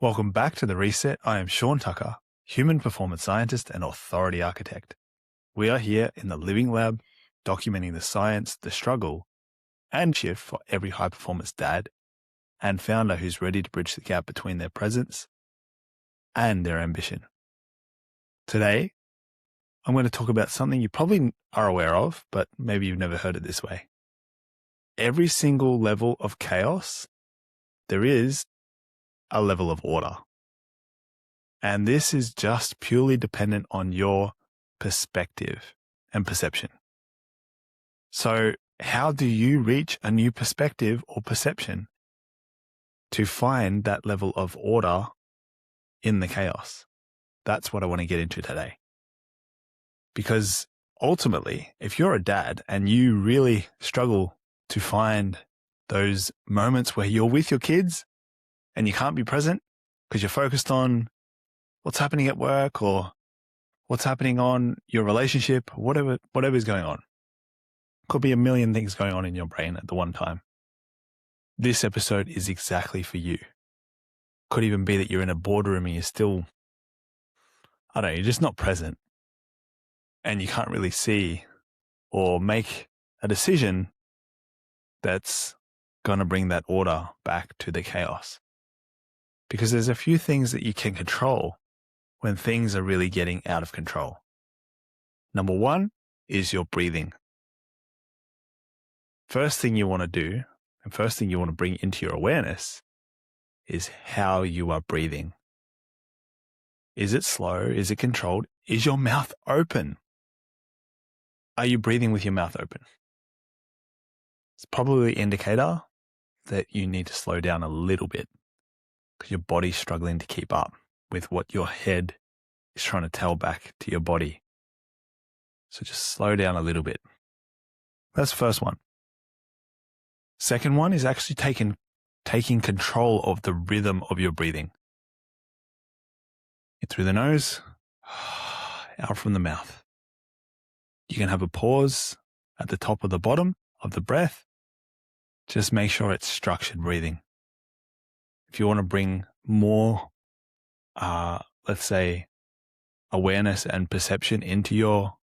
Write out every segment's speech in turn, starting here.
Welcome back to The Reset. I am Shaun Tucker, human performance scientist and authority architect. We are here in the living lab, documenting the science, the struggle, and shift for every high-performance dad and founder who's ready to bridge the gap between their presence and their ambition. Today, I'm going to talk about something you probably are aware of, but maybe you've never heard it this way. Every single level of chaos, there is a level of order. And this is just purely dependent on your perspective and perception. So how do you reach a new perspective or perception to find that level of order in the chaos? That's what I want to get into today. Because ultimately, if you're a dad and you really struggle to find those moments where you're with your kids and you can't be present because you're focused on what's happening at work or what's happening on your relationship, whatever's going on. Could be a million things going on in your brain at the one time. This episode is exactly for you. Could even be that you're in a boardroom and you're still, you're just not present and you can't really see or make a decision that's going to bring that order back to the chaos. Because there's a few things that you can control when things are really getting out of control. Number one is your breathing. First thing you want to do, and first thing you want to bring into your awareness is how you are breathing. Is it slow? Is it controlled? Is your mouth open? Are you breathing with your mouth open? It's probably an indicator that you need to slow down a little bit because your body's struggling to keep up with what your head is trying to tell back to your body. So just slow down a little bit. That's the first one. Second one is actually taking control of the rhythm of your breathing. In through the nose, out from the mouth. You can have a pause at the top of the bottom of the breath. Just make sure it's structured breathing. If you want to bring more, let's say, awareness and perception into your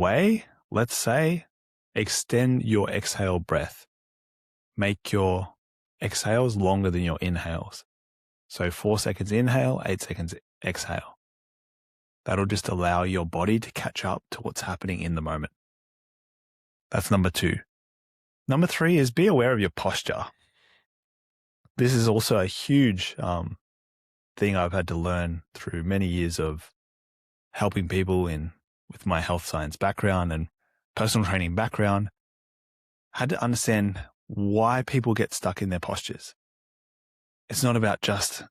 way, let's say, extend your exhale breath. Make your exhales longer than your inhales. So 4 seconds inhale, 8 seconds exhale. That'll just allow your body to catch up to what's happening in the moment. That's number two. Number three is be aware of your posture. This is also a huge thing I've had to learn through many years of helping people with my health science background and personal training background. I had to understand why people get stuck in their postures. It's not about just,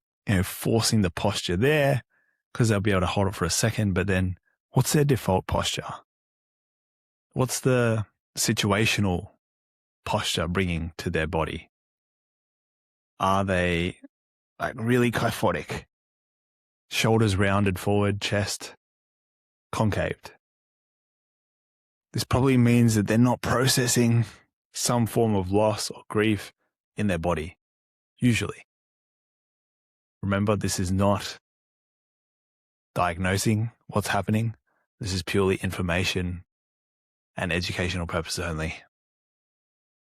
forcing the posture there because they'll be able to hold it for a second, but then what's their default posture? What's the situational posture bringing to their body? Are they really kyphotic? Shoulders rounded forward, chest concaved. This probably means that they're not processing some form of loss or grief in their body, usually. Remember, this is not diagnosing what's happening. This is purely information and educational purposes only.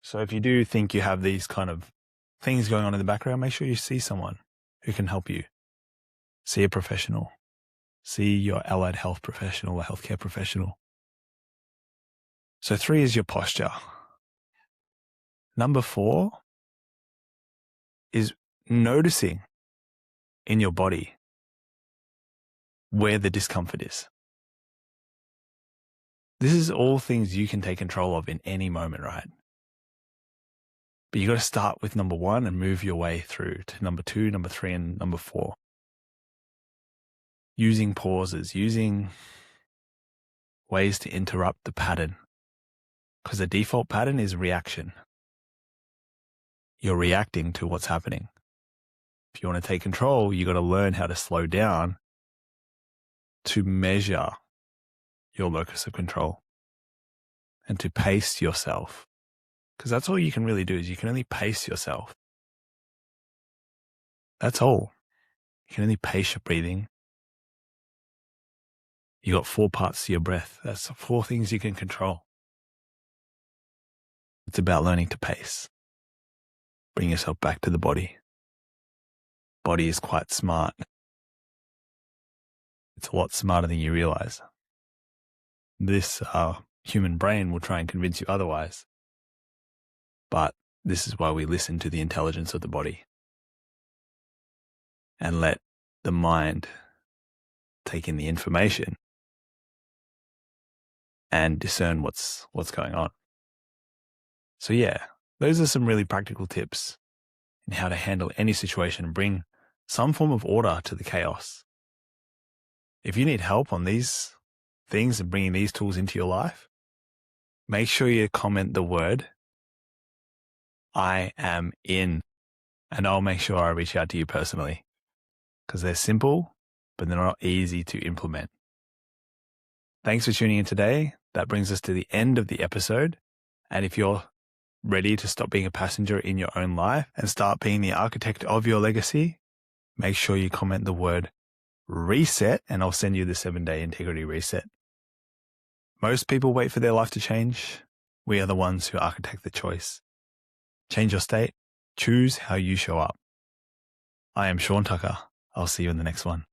So if you do think you have these kind of things going on in the background, make sure you see someone who can help you. See a professional. See your allied health professional or healthcare professional. So 3 is your posture. Number 4 is noticing in your body where the discomfort is. This is all things you can take control of in any moment, right? But you got to start with number 1 and move your way through to number 2, number 3, and number 4. Using pauses, using ways to interrupt the pattern. Because the default pattern is reaction. You're reacting to what's happening. If you want to take control, you got to learn how to slow down to measure your locus of control and to pace yourself. Because that's all you can really do is you can only pace yourself. That's all. You can only pace your breathing. You got 4 parts to your breath. That's 4 things you can control. It's about learning to pace. Bring yourself back to the body. Body is quite smart. It's a lot smarter than you realize. This human brain will try and convince you otherwise. But this is why we listen to the intelligence of the body and let the mind take in the information and discern what's going on. So yeah, those are some really practical tips in how to handle any situation and bring some form of order to the chaos. If you need help on these things and bringing these tools into your life, make sure you comment the word I am in, and I'll make sure I reach out to you personally, because they're simple, but they're not easy to implement. Thanks for tuning in today. That brings us to the end of the episode. And if you're ready to stop being a passenger in your own life and start being the architect of your legacy, make sure you comment the word reset, and I'll send you the 7-day integrity reset. Most people wait for their life to change. We are the ones who architect the choice. Change your state. Choose how you show up. I am Shaun Tucker. I'll see you in the next one.